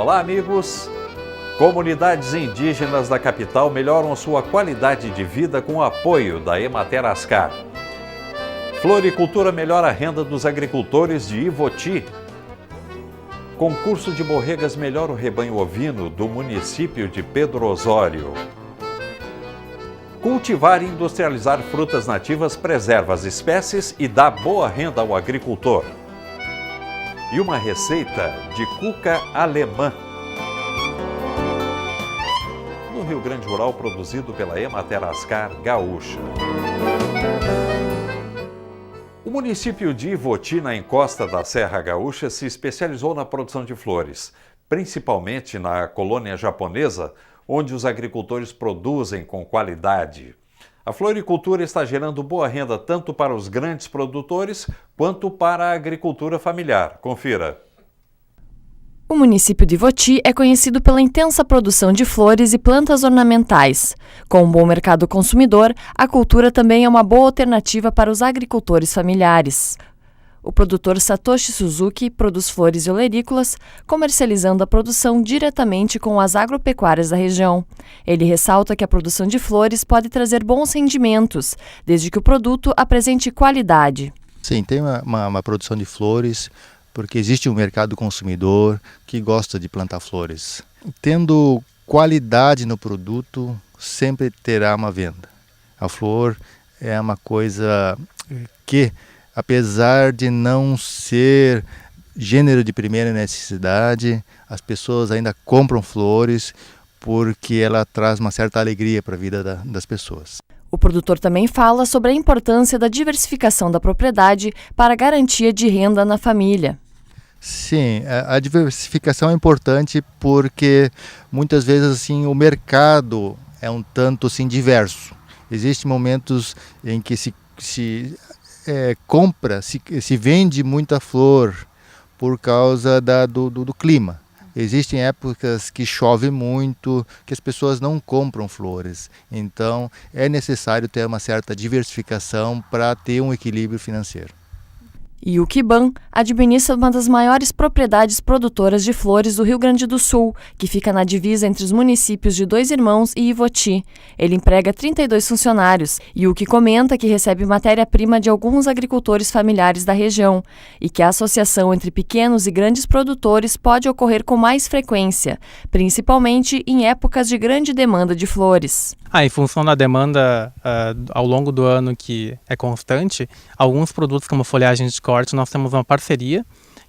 Olá, amigos! Comunidades indígenas da capital melhoram sua qualidade de vida com o apoio da Emater Ascar. Floricultura melhora a renda dos agricultores de Ivoti. Concurso de borregas melhora o rebanho ovino do município de Pedro Osório. Cultivar e industrializar frutas nativas preserva as espécies e dá boa renda ao agricultor. E uma receita de cuca alemã. No Rio Grande Rural, produzido pela Emater Ascar Gaúcha. O município de Ivoti, na encosta da Serra Gaúcha, se especializou na produção de flores, principalmente na colônia japonesa, onde os agricultores produzem com qualidade. A floricultura está gerando boa renda tanto para os grandes produtores quanto para a agricultura familiar. Confira. O município de Ivoti é conhecido pela intensa produção de flores e plantas ornamentais. Com um bom mercado consumidor, a cultura também é uma boa alternativa para os agricultores familiares. O produtor Satoshi Suzuki produz flores e olerícolas, comercializando a produção diretamente com as agropecuárias da região. Ele ressalta que a produção de flores pode trazer bons rendimentos, desde que o produto apresente qualidade. Sim, tem uma produção de flores, porque existe um mercado consumidor que gosta de plantar flores. Tendo qualidade no produto, sempre terá uma venda. A flor é uma coisa que, apesar de não ser gênero de primeira necessidade, as pessoas ainda compram flores porque ela traz uma certa alegria para a vida das pessoas. O produtor também fala sobre a importância da diversificação da propriedade para a garantia de renda na família. Sim, a diversificação é importante porque muitas vezes assim, o mercado é um tanto assim, diverso. Existem momentos em que se vende muita flor por causa do clima. Existem épocas que chove muito, que as pessoas não compram flores. Então, é necessário ter uma certa diversificação para ter um equilíbrio financeiro. E o Kiban administra uma das maiores propriedades produtoras de flores do Rio Grande do Sul, que fica na divisa entre os municípios de Dois Irmãos e Ivoti. Ele emprega 32 funcionários e o que comenta que recebe matéria-prima de alguns agricultores familiares da região e que a associação entre pequenos e grandes produtores pode ocorrer com mais frequência, principalmente em épocas de grande demanda de flores. Em função da demanda ao longo do ano que é constante, alguns produtos como folhagem de corte, nós temos uma parceria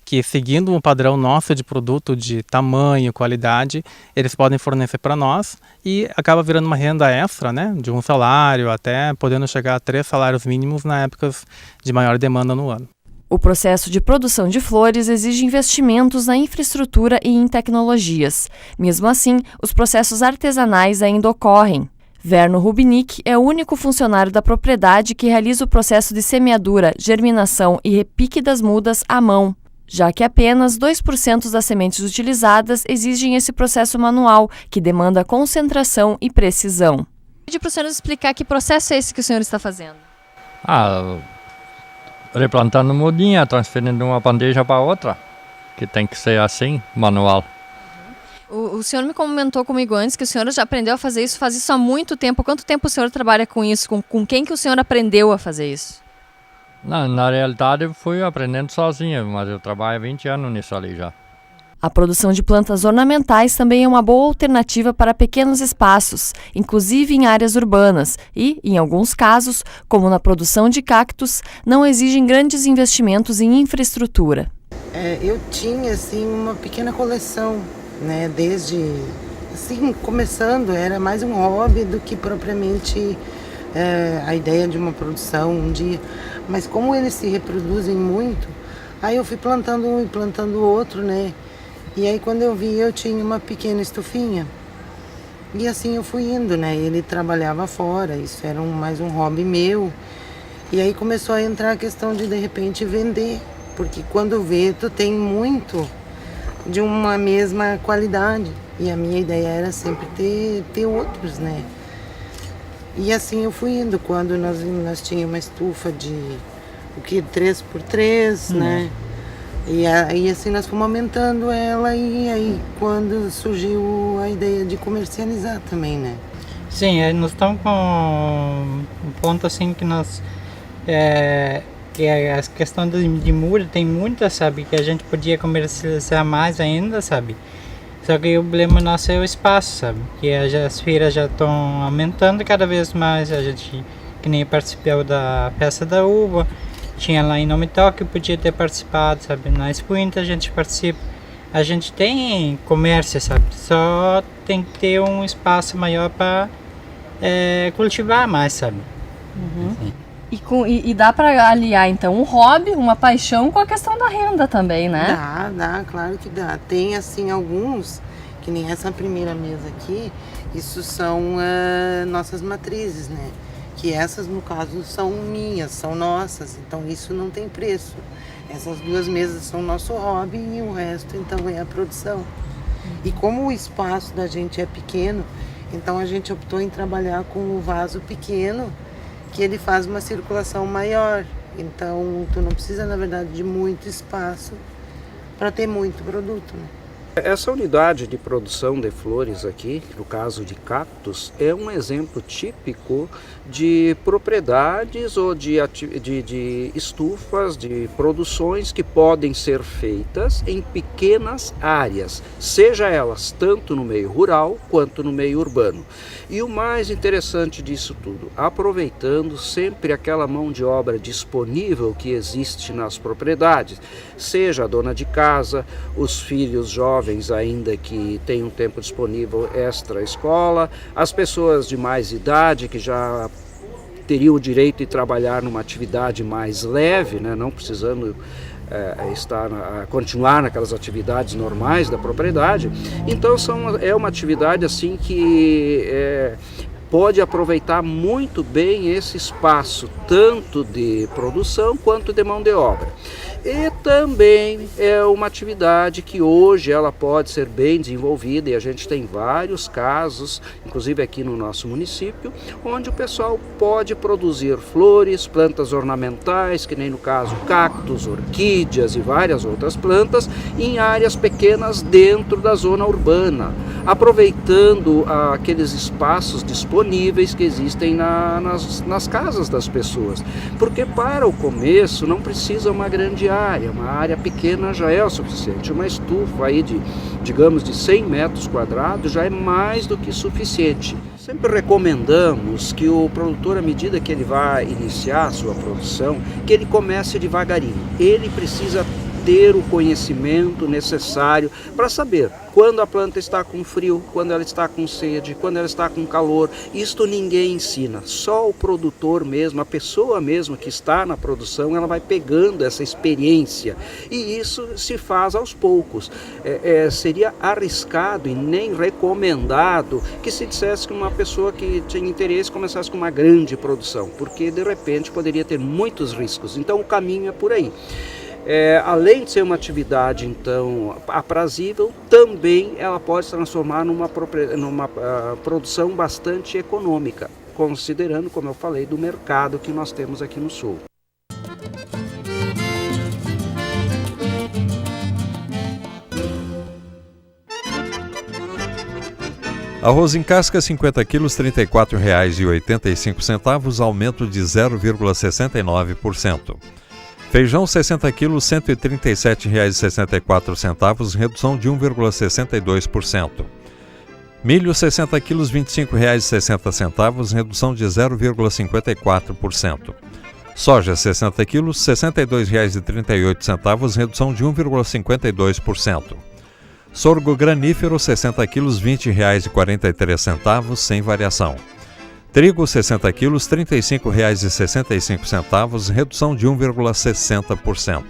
que, seguindo um padrão nosso de produto de tamanho, qualidade, eles podem fornecer para nós e acaba virando uma renda extra, né, de um salário até podendo chegar a 3 salários mínimos na épocas de maior demanda no ano. O processo de produção de flores exige investimentos na infraestrutura e em tecnologias. Mesmo assim, os processos artesanais ainda ocorrem. Verno Rubinick é o único funcionário da propriedade que realiza o processo de semeadura, germinação e repique das mudas à mão, já que apenas 2% das sementes utilizadas exigem esse processo manual, que demanda concentração e precisão. Vou pedir para o senhor explicar que processo é esse que o senhor está fazendo. Replantando mudinha, transferindo de uma bandeja para outra, que tem que ser assim, manual. O senhor me comentou comigo antes que o senhor já aprendeu a fazer isso, faz isso há muito tempo. Quanto tempo o senhor trabalha com isso? Com quem que o senhor aprendeu a fazer isso? Na realidade, eu fui aprendendo sozinho, mas eu trabalho há 20 anos nisso ali já. A produção de plantas ornamentais também é uma boa alternativa para pequenos espaços, inclusive em áreas urbanas e, em alguns casos, como na produção de cactos, não exigem grandes investimentos em infraestrutura. Eu tinha assim, uma pequena coleção, né? Desde assim, começando, era mais um hobby do que propriamente a ideia de uma produção um dia. Mas como eles se reproduzem muito, aí eu fui plantando um e plantando outro, né? E aí quando eu vi, eu tinha uma pequena estufinha. E assim eu fui indo, né? Ele trabalhava fora, isso era mais um hobby meu. E aí começou a entrar a questão de repente vender. Porque quando vê, tu tem muito de uma mesma qualidade. E a minha ideia era sempre ter outros, né? E assim eu fui indo. Quando nós tínhamos uma estufa de 3x3, né? E aí assim nós fomos aumentando ela e aí quando surgiu a ideia de comercializar também, né? Sim, nós estamos com um ponto assim que nós... que a questão de muda tem muita, sabe? Que a gente podia comercializar mais ainda, sabe? Só que o problema nosso é o espaço, sabe? Que as feiras já estão aumentando cada vez mais. A gente, que nem participou da Festa da Uva, tinha lá em Nome Tóquio, podia ter participado, sabe? Na Expo Inter a gente participa. A gente tem comércio, sabe? Só tem que ter um espaço maior para cultivar mais, sabe? Uhum. E dá para aliar então um hobby, uma paixão com a questão da renda também, né? Dá, claro que dá. Tem assim alguns, que nem essa primeira mesa aqui, isso são nossas matrizes, né? Que essas no caso são minhas, são nossas, então isso não tem preço. Essas 2 mesas são nosso hobby e o resto então é a produção. E como o espaço da gente é pequeno, então a gente optou em trabalhar com o vaso pequeno, que ele faz uma circulação maior. Então, tu não precisa, na verdade, de muito espaço para ter muito produto, né? Essa unidade de produção de flores aqui, no caso de cactos, é um exemplo típico de propriedades ou de estufas, de produções que podem ser feitas em pequenas áreas, seja elas tanto no meio rural quanto no meio urbano. E o mais interessante disso tudo, aproveitando sempre aquela mão de obra disponível que existe nas propriedades, seja a dona de casa, os filhos jovens ainda que têm um tempo disponível extra escola, as pessoas de mais idade que já teriam o direito de trabalhar numa atividade mais leve, né, não precisando continuar naquelas atividades normais da propriedade. Então é uma atividade assim que pode aproveitar muito bem esse espaço, tanto de produção quanto de mão de obra. E também é uma atividade que hoje ela pode ser bem desenvolvida e a gente tem vários casos, inclusive aqui no nosso município, onde o pessoal pode produzir flores, plantas ornamentais, que nem no caso cactos, orquídeas e várias outras plantas, em áreas pequenas dentro da zona urbana, aproveitando aqueles espaços disponíveis que existem nas casas das pessoas. Porque para o começo não precisa uma grande área, uma área pequena já é o suficiente. Uma estufa aí digamos de 100 metros quadrados já é mais do que suficiente. Sempre recomendamos que o produtor, à medida que ele vai iniciar a sua produção, que ele comece devagarinho. Ele precisa ter o conhecimento necessário para saber quando a planta está com frio, quando ela está com sede, quando ela está com calor. Isto ninguém ensina, só o produtor mesmo, a pessoa mesmo que está na produção, ela vai pegando essa experiência e isso se faz aos poucos. Seria arriscado e nem recomendado que se dissesse que uma pessoa que tinha interesse começasse com uma grande produção, porque de repente poderia ter muitos riscos. Então o caminho é por aí. Além de ser uma atividade então aprazível, também ela pode se transformar numa produção bastante econômica, considerando, como eu falei, do mercado que nós temos aqui no Sul. Arroz em casca 50 quilos, R$ 34,85, aumento de 0,69%. Feijão 60 quilos, R$ 137,64, redução de 1,62%. Milho 60 quilos, R$ 25,60, redução de 0,54%. Soja 60 quilos, R$ 62,38, redução de 1,52%. Sorgo granífero 60 quilos, R$ 20,43, sem variação. Trigo 60 quilos, R$ 35,65, redução de 1,60%.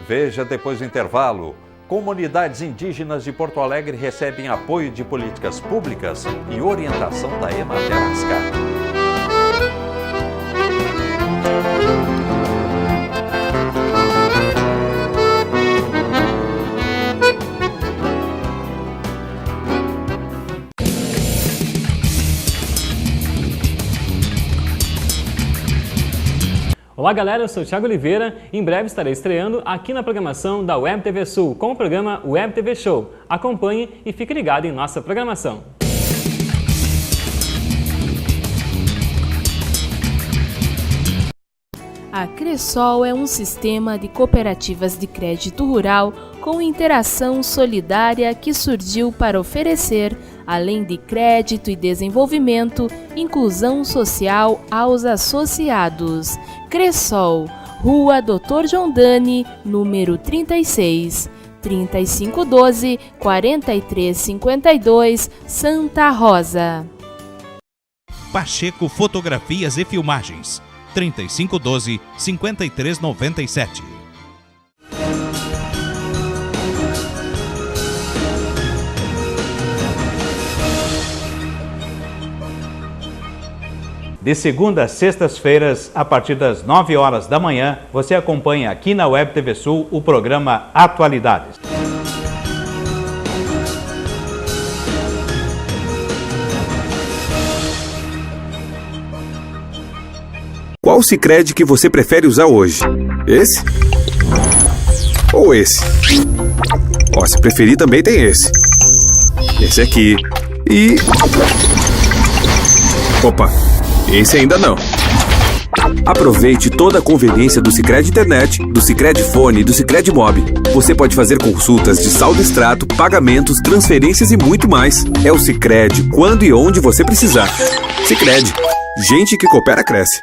Veja depois do intervalo. Comunidades indígenas de Porto Alegre recebem apoio de políticas públicas e orientação da Emater Ascar. Olá galera, eu sou o Thiago Oliveira e em breve estarei estreando aqui na programação da Web TV Sul com o programa Web TV Show. Acompanhe e fique ligado em nossa programação. A Cressol é um sistema de cooperativas de crédito rural com interação solidária que surgiu para oferecer, além de crédito e desenvolvimento, inclusão social aos associados. Cressol, Rua Dr. João Dani, número 36, 3512-4352, Santa Rosa. Pacheco Fotografias e Filmagens, 3512-5397. De segunda a sextas-feiras, a partir das 9 horas da manhã, você acompanha aqui na Web TV Sul o programa Atualidades. Qual Sicredi que você prefere usar hoje? Esse? Ou esse? Ó, se preferir também tem esse. Esse aqui. E... Opa, esse ainda não. Aproveite toda a conveniência do Sicredi Internet, do Sicredi Fone e do Sicredi Mob. Você pode fazer consultas de saldo extrato, pagamentos, transferências e muito mais. É o Sicredi quando e onde você precisar. Sicredi. Gente que coopera cresce.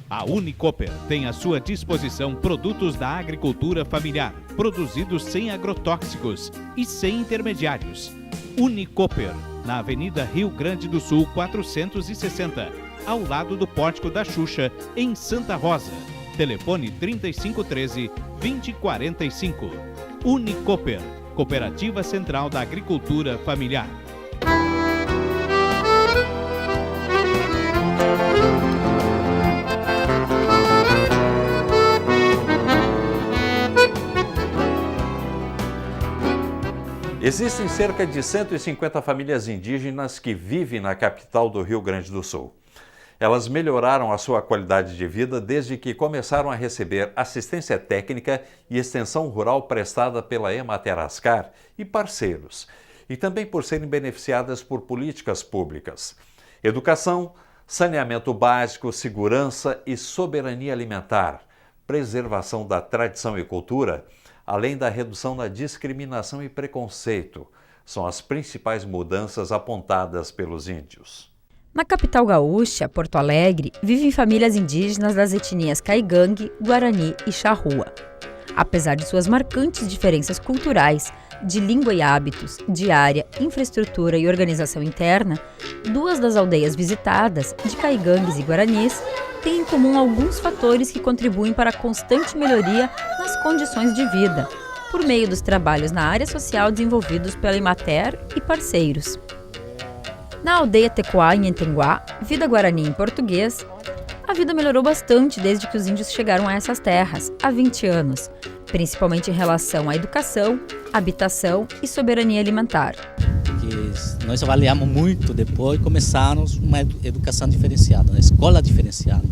A Unicoper tem à sua disposição produtos da agricultura familiar, produzidos sem agrotóxicos e sem intermediários. Unicoper, na Avenida Rio Grande do Sul 460, ao lado do Pórtico da Xuxa, em Santa Rosa. Telefone 3513-2045. Unicoper, Cooperativa Central da Agricultura Familiar. Existem cerca de 150 famílias indígenas que vivem na capital do Rio Grande do Sul. Elas melhoraram a sua qualidade de vida desde que começaram a receber assistência técnica e extensão rural prestada pela Emater Ascar e parceiros, e também por serem beneficiadas por políticas públicas. Educação, saneamento básico, segurança e soberania alimentar, preservação da tradição e cultura, além da redução da discriminação e preconceito, são as principais mudanças apontadas pelos índios. Na capital gaúcha, Porto Alegre, vivem famílias indígenas das etnias Caigangue, Guarani e Charrua. Apesar de suas marcantes diferenças culturais, de língua e hábitos, de área, infraestrutura e organização interna, duas das aldeias visitadas, de Caigangues e Guaranis, têm em comum alguns fatores que contribuem para a constante melhoria nas condições de vida, por meio dos trabalhos na área social desenvolvidos pela Emater e parceiros. Na aldeia Tecoá, em Entenguá, vida guarani em português, a vida melhorou bastante desde que os índios chegaram a essas terras, há 20 anos, principalmente em relação à educação, habitação e soberania alimentar. Nós avaliamos muito depois, começamos uma educação diferenciada, uma escola diferenciada.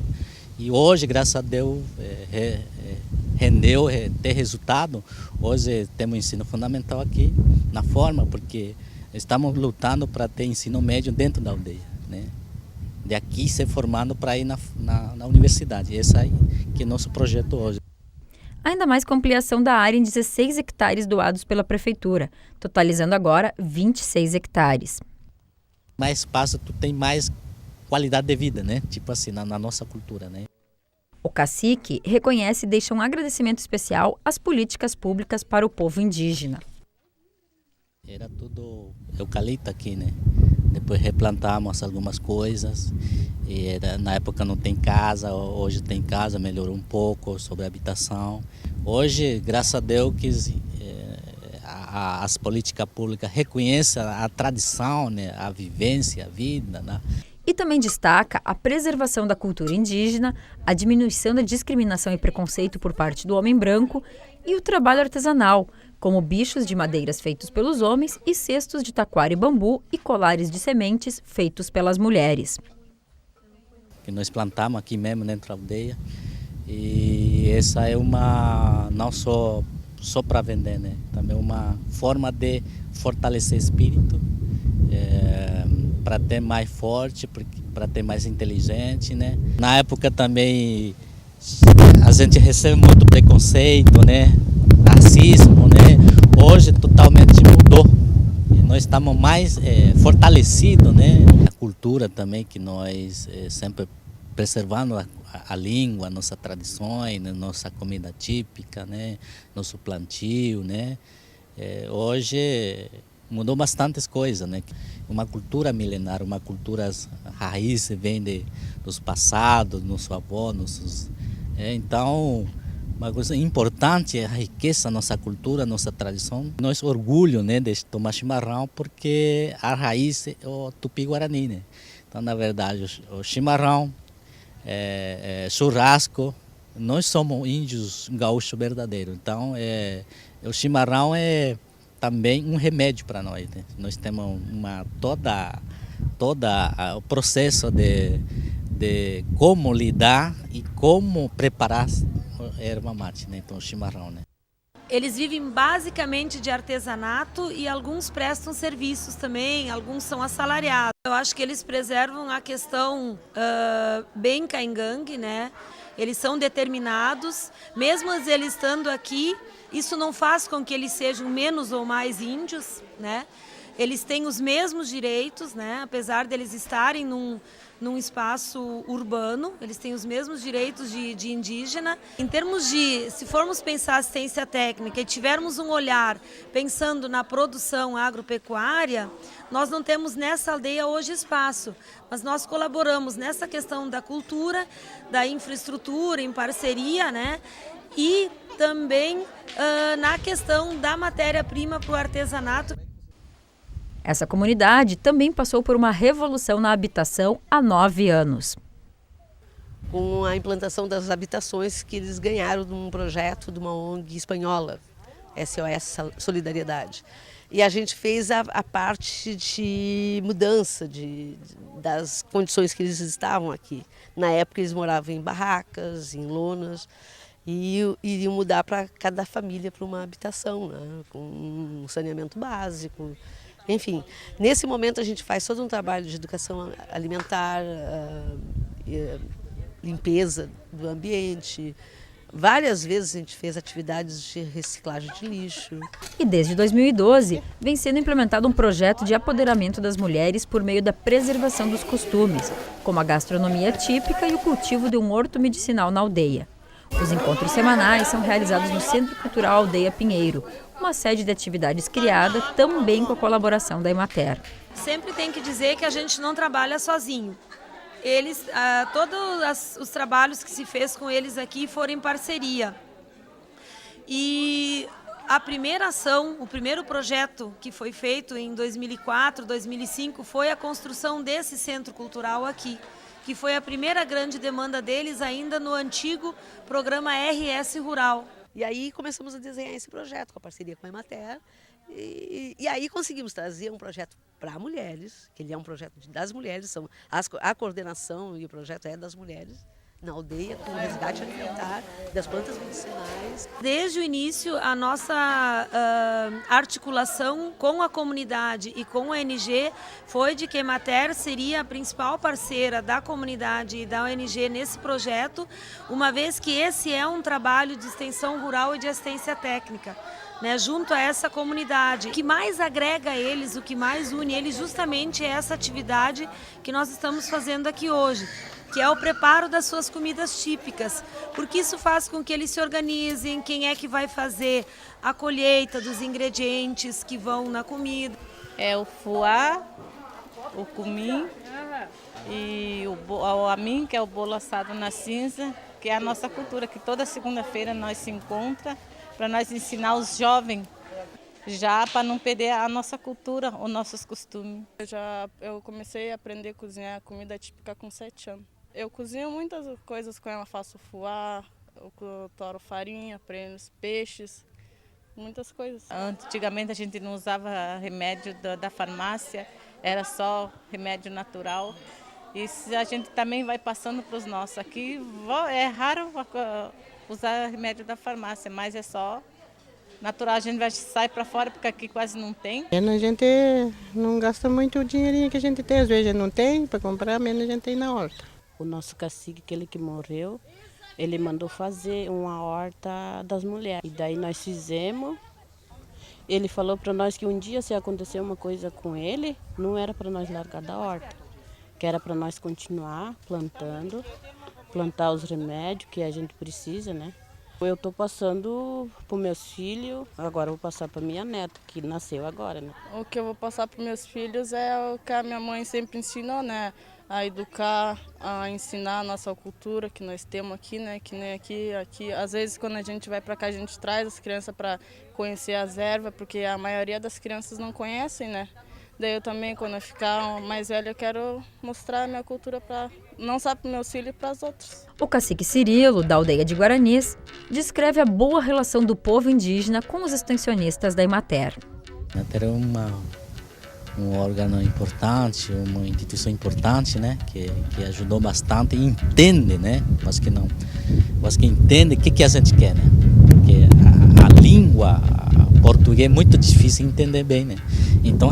E hoje, graças a Deus, rendeu, tem resultado. Hoje temos ensino fundamental aqui, na forma, porque estamos lutando para ter ensino médio dentro da aldeia, né? De aqui ser formado para ir na universidade. Esse aí que é nosso projeto hoje. Ainda mais com a ampliação da área em 16 hectares doados pela prefeitura, totalizando agora 26 hectares. Mais espaço, tu tem mais qualidade de vida, né? Tipo assim, na nossa cultura, né? O cacique reconhece e deixa um agradecimento especial às políticas públicas para o povo indígena. Era tudo eucalipto aqui, né? Depois replantamos algumas coisas. E na época não tem casa, hoje tem casa, melhorou um pouco sobre a habitação. Hoje, graças a Deus, que as políticas públicas reconhecem a tradição, né? A vivência, a vida, né? E também destaca a preservação da cultura indígena, a diminuição da discriminação e preconceito por parte do homem branco e o trabalho artesanal, como bichos de madeiras feitos pelos homens e cestos de taquara e bambu e colares de sementes feitos pelas mulheres. que nós plantamos aqui mesmo dentro da aldeia. E essa é uma, não só para vender, né? Também uma forma de fortalecer o espírito, para ter mais forte, para ter mais inteligente, né? Na época também a gente recebe muito preconceito, né? Racismo, né? Hoje totalmente mudou. E nós estamos mais fortalecidos, né? A cultura também que nós sempre preservando a língua, nossas tradições, né? Nossa comida típica, né? Nosso plantio, né? Hoje mudou bastantes coisas, né? Uma cultura milenar, uma cultura raiz vem dos passados, nossos avós, então uma coisa importante é a riqueza da nossa cultura, nossa tradição. Nós orgulho, né, de tomar chimarrão porque a raiz é o tupi-guarani, né? Então, na verdade, o chimarrão, churrasco, nós somos índios gaúchos verdadeiros. Então, o chimarrão é também um remédio para nós, né? Nós temos toda o processo de como lidar e como preparar a erva mate, né? Então o chimarrão, né? Eles vivem basicamente de artesanato e alguns prestam serviços também, alguns são assalariados. Eu acho que eles preservam a questão bem caingangue, né? Eles são determinados, mesmo eles estando aqui, isso não faz com que eles sejam menos ou mais índios, né? Eles têm os mesmos direitos, né? Apesar deles estarem num espaço urbano, eles têm os mesmos direitos de indígena. Em termos de, se formos pensar assistência técnica e tivermos um olhar pensando na produção agropecuária, nós não temos nessa aldeia hoje espaço, mas nós colaboramos nessa questão da cultura, da infraestrutura em parceria, né? E também na questão da matéria-prima para o artesanato. Essa comunidade também passou por uma revolução na habitação há 9 anos. Com a implantação das habitações que eles ganharam de um projeto de uma ONG espanhola, SOS Solidariedade. E a gente fez a parte de mudança das condições que eles estavam aqui. Na época eles moravam em barracas, em lonas, e iriam mudar para cada família para uma habitação, né? Com um saneamento básico. Enfim, nesse momento a gente faz todo um trabalho de educação alimentar, limpeza do ambiente. Várias vezes a gente fez atividades de reciclagem de lixo. E desde 2012 vem sendo implementado um projeto de apoderamento das mulheres por meio da preservação dos costumes, como a gastronomia típica e o cultivo de um horto medicinal na aldeia. Os encontros semanais são realizados no Centro Cultural Aldeia Pinheiro, uma sede de atividades criada também com a colaboração da Emater. Sempre tem que dizer que a gente não trabalha sozinho. Todos os trabalhos que se fez com eles aqui foram em parceria. E a primeira ação, o primeiro projeto que foi feito em 2004, 2005, foi a construção desse centro cultural aqui, que foi a primeira grande demanda deles ainda no antigo programa RS Rural. E aí começamos a desenhar esse projeto com a parceria com a Emater. E aí conseguimos trazer um projeto para mulheres, que ele é um projeto das mulheres, a coordenação e o projeto é das mulheres, na aldeia, com o resgate alimentar das plantas medicinais. Desde o início, a nossa articulação com a comunidade e com a ONG foi de que a Emater seria a principal parceira da comunidade e da ONG nesse projeto, uma vez que esse é um trabalho de extensão rural e de assistência técnica, né, junto a essa comunidade. O que mais agrega eles, o que mais une eles, justamente é essa atividade que nós estamos fazendo aqui hoje, que é o preparo das suas comidas típicas, porque isso faz com que eles se organizem, quem é que vai fazer a colheita dos ingredientes que vão na comida. É o fuá, o cumim e o amin, que é o bolo assado na cinza, que é a nossa cultura, que toda segunda-feira nós se encontra para nós ensinar os jovens, já para não perder a nossa cultura, os nossos costumes. Eu comecei a aprender a cozinhar comida típica com 7 anos. Eu cozinho muitas coisas com ela, faço fuá, eu toro farinha, prendo peixes, muitas coisas. Antigamente a gente não usava remédio da farmácia, era só remédio natural. E se a gente também vai passando para os nossos. Aqui é raro usar remédio da farmácia, mas é só natural. A gente vai sair para fora porque aqui quase não tem. A gente não gasta muito o dinheirinho que a gente tem. Às vezes a gente não tem para comprar, menos a gente tem na horta. O nosso cacique, aquele que morreu, ele mandou fazer uma horta das mulheres. E daí nós fizemos. Ele falou para nós que um dia, se acontecer uma coisa com ele, não era para nós largar da horta, que era para nós continuar plantando, plantar os remédios que a gente precisa, né? Eu estou passando para meus filhos, agora eu vou passar para minha neta, que nasceu agora, né? O que eu vou passar para meus filhos é o que a minha mãe sempre ensinou, né? A educar, a ensinar a nossa cultura que nós temos aqui, né? Que nem aqui. Às vezes, quando a gente vai para cá, a gente traz as crianças para conhecer as ervas, porque a maioria das crianças não conhecem, né? Daí eu também, quando eu ficar mais velha, eu quero mostrar a minha cultura não só para meus filhos, para os outros. O cacique Cirilo, da aldeia de Guaranis, descreve a boa relação do povo indígena com os extensionistas da Emater. A Emater é um órgão importante, uma instituição importante, né, que ajudou bastante e entende, né, mas que entende o que a gente quer, né, porque a língua português é muito difícil de entender bem, né. Então,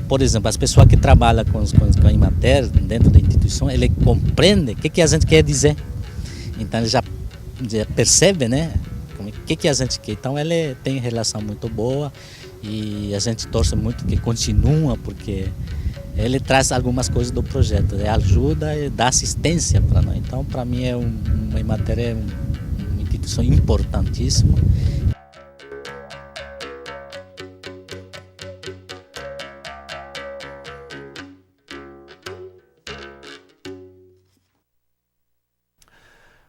por exemplo, as pessoas que trabalham com a Emater dentro da instituição, ele compreende o que a gente quer dizer. Então, ele já percebe, né, o que a gente quer. Então, ele tem relação muito boa e a gente torce muito que continue, porque ele traz algumas coisas do projeto, ele ajuda e dá assistência para nós. Então, para mim, a Emater é uma instituição importantíssima.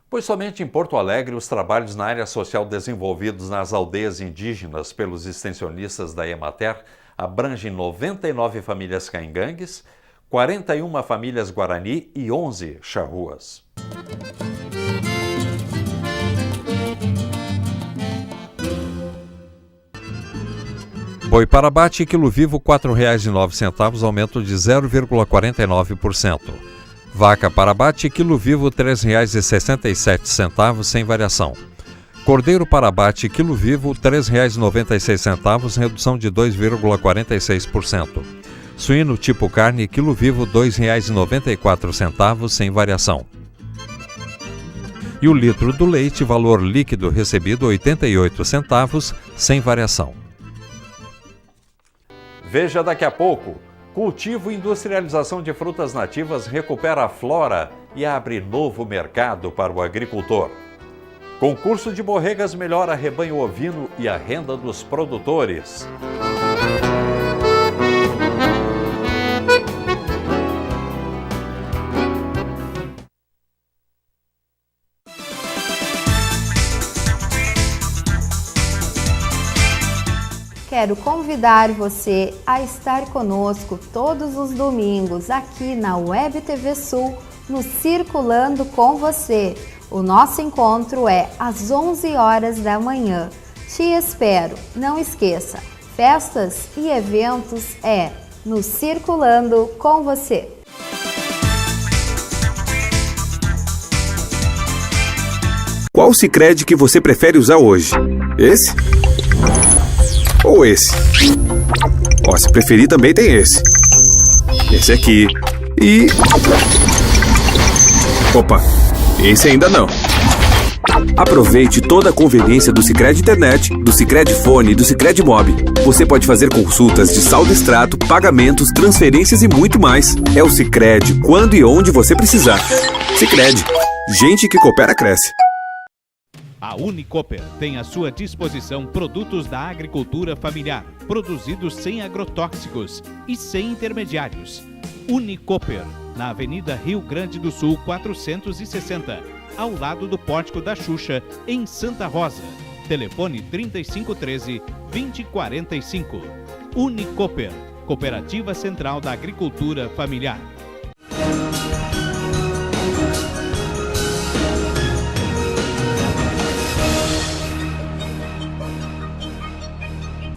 Pois somente em Porto Alegre os trabalhos na área social desenvolvidos nas aldeias indígenas pelos extensionistas da Emater abrangem 99 famílias caingangues, 41 famílias guarani e 11 charruas. Boi para abate, quilo vivo R$ 4,09, aumento de 0,49%. Vaca para abate, quilo vivo R$ 3,67, sem variação. Cordeiro para abate, quilo vivo R$ 3,96, redução de 2,46%. Suíno tipo carne, quilo vivo R$ 2,94, sem variação. E o litro do leite, valor líquido recebido R$ 88, sem variação. Veja daqui a pouco. Cultivo e industrialização de frutas nativas recupera a flora e abre novo mercado para o agricultor. Concurso de borregas melhora rebanho ovino e a renda dos produtores. Quero convidar você a estar conosco todos os domingos aqui na Web TV Sul, no Circulando com Você. O nosso encontro é às 11 horas da manhã. Te espero. Não esqueça, festas e eventos é no Circulando com Você. Qual Sicredi que você prefere usar hoje? Esse? Ou esse? Ó, se preferir também tem esse. Esse aqui. E... Opa, esse ainda não. Aproveite toda a conveniência do Sicredi Internet, do Sicredi Fone e do Sicredi Mob. Você pode fazer consultas de saldo extrato, pagamentos, transferências e muito mais. É o Sicredi quando e onde você precisar. Sicredi. Gente que coopera cresce. A Unicoper tem à sua disposição produtos da agricultura familiar, produzidos sem agrotóxicos e sem intermediários. Unicoper, na Avenida Rio Grande do Sul 460, ao lado do Pórtico da Xuxa, em Santa Rosa. Telefone 3513-2045. Unicoper, Cooperativa Central da Agricultura Familiar.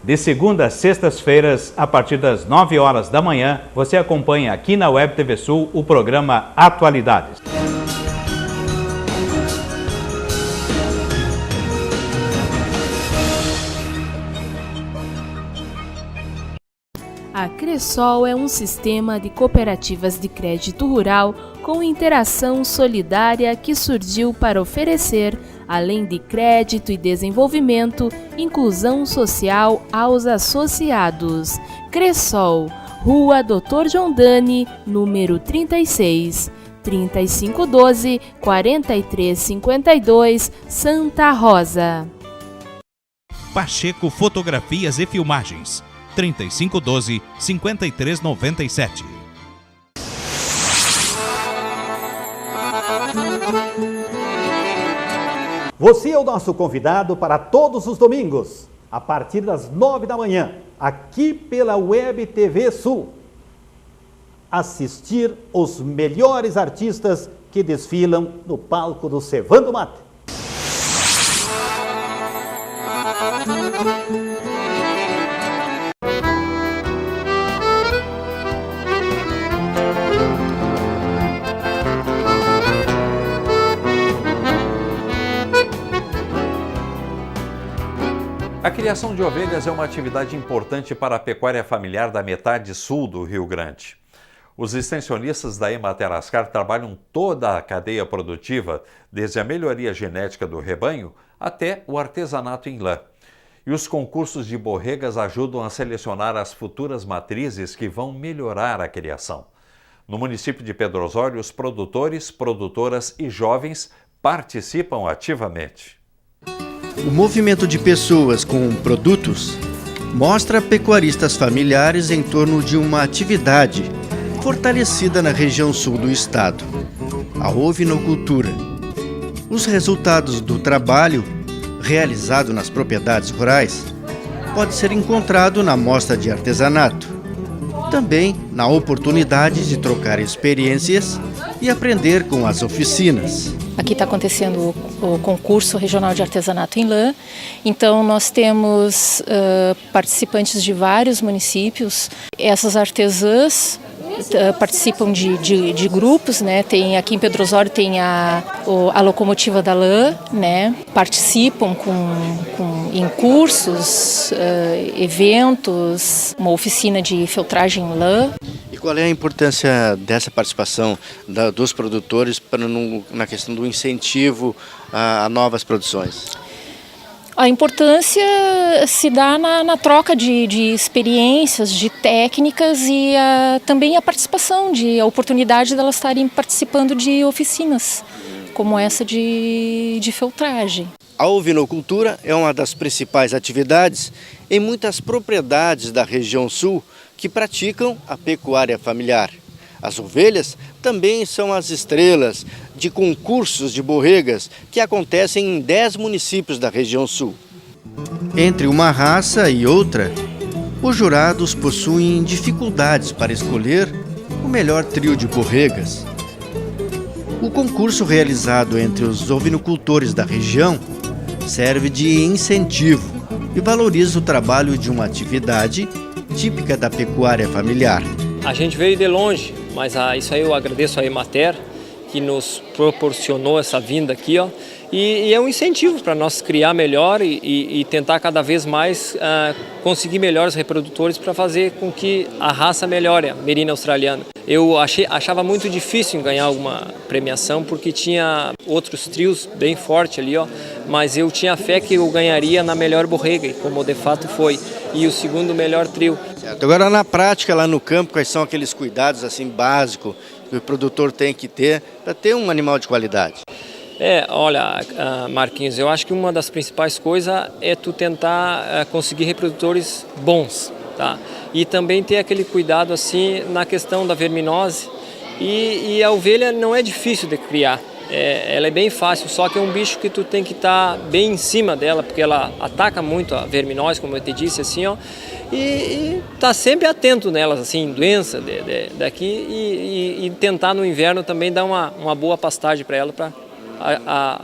De segunda a sextas-feiras, a partir das 9 horas da manhã, você acompanha aqui na Web TV Sul o programa Atualidades. A Cressol é um sistema de cooperativas de crédito rural com interação solidária que surgiu para oferecer, além de crédito e desenvolvimento, inclusão social aos associados. Cressol, Rua Dr. João Dani, número 36, 3512-4352, Santa Rosa. Pacheco Fotografias e Filmagens, 3512-5397. Você é o nosso convidado para todos os domingos, a partir das 9 da manhã, aqui pela Web TV Sul. Assistir os melhores artistas que desfilam no palco do Cevando Mate. A criação de ovelhas é uma atividade importante para a pecuária familiar da metade sul do Rio Grande. Os extensionistas da Emater Ascar trabalham toda a cadeia produtiva, desde a melhoria genética do rebanho até o artesanato em lã. E os concursos de borregas ajudam a selecionar as futuras matrizes que vão melhorar a criação. No município de Pedro Osório, os produtores, produtoras e jovens participam ativamente. O movimento de pessoas com produtos mostra pecuaristas familiares em torno de uma atividade fortalecida na região sul do estado, a ovinocultura. Os resultados do trabalho realizado nas propriedades rurais pode ser encontrado na mostra de artesanato, também na oportunidade de trocar experiências e aprender com as oficinas. Aqui está acontecendo o concurso regional de artesanato em lã, então nós temos participantes de vários municípios. Essas artesãs participam de grupos, né? Tem, aqui em Pedro Osório tem a locomotiva da lã, né? Participam em cursos, eventos, uma oficina de feltragem em lã. E qual é a importância dessa participação dos produtores na questão do incentivo a novas produções? A importância se dá na troca de experiências, de técnicas e também a participação, a oportunidade delas estarem participando de oficinas, como essa de feltragem. A ovinocultura é uma das principais atividades em muitas propriedades da região sul que praticam a pecuária familiar. As ovelhas também são as estrelas de concursos de borregas que acontecem em 10 municípios da região sul. Entre uma raça e outra, os jurados possuem dificuldades para escolher o melhor trio de borregas. O concurso realizado entre os ovinocultores da região serve de incentivo e valoriza o trabalho de uma atividade típica da pecuária familiar. A gente veio de longe, mas isso aí eu agradeço a Emater, que nos proporcionou essa vinda aqui, e é um incentivo para nós criar melhor e tentar cada vez mais conseguir melhores reprodutores para fazer com que a raça melhore, a merina australiana. Eu achava muito difícil ganhar alguma premiação porque tinha outros trios bem fortes ali, mas eu tinha fé que eu ganharia na melhor borrega, como de fato foi, e o segundo melhor trio. Certo. Agora na prática, lá no campo, quais são aqueles cuidados assim básicos que o produtor tem que ter para ter um animal de qualidade? Olha, Marquinhos, eu acho que uma das principais coisas é tu tentar conseguir reprodutores bons, tá? E também ter aquele cuidado assim na questão da verminose. E a ovelha não é difícil de criar, ela é bem fácil, só que é um bicho que tu tem que estar bem em cima dela, porque ela ataca muito a verminose, como eu te disse, assim, e tá sempre atento nelas, assim, doença daqui, e tentar no inverno também dar uma boa pastagem para ela, para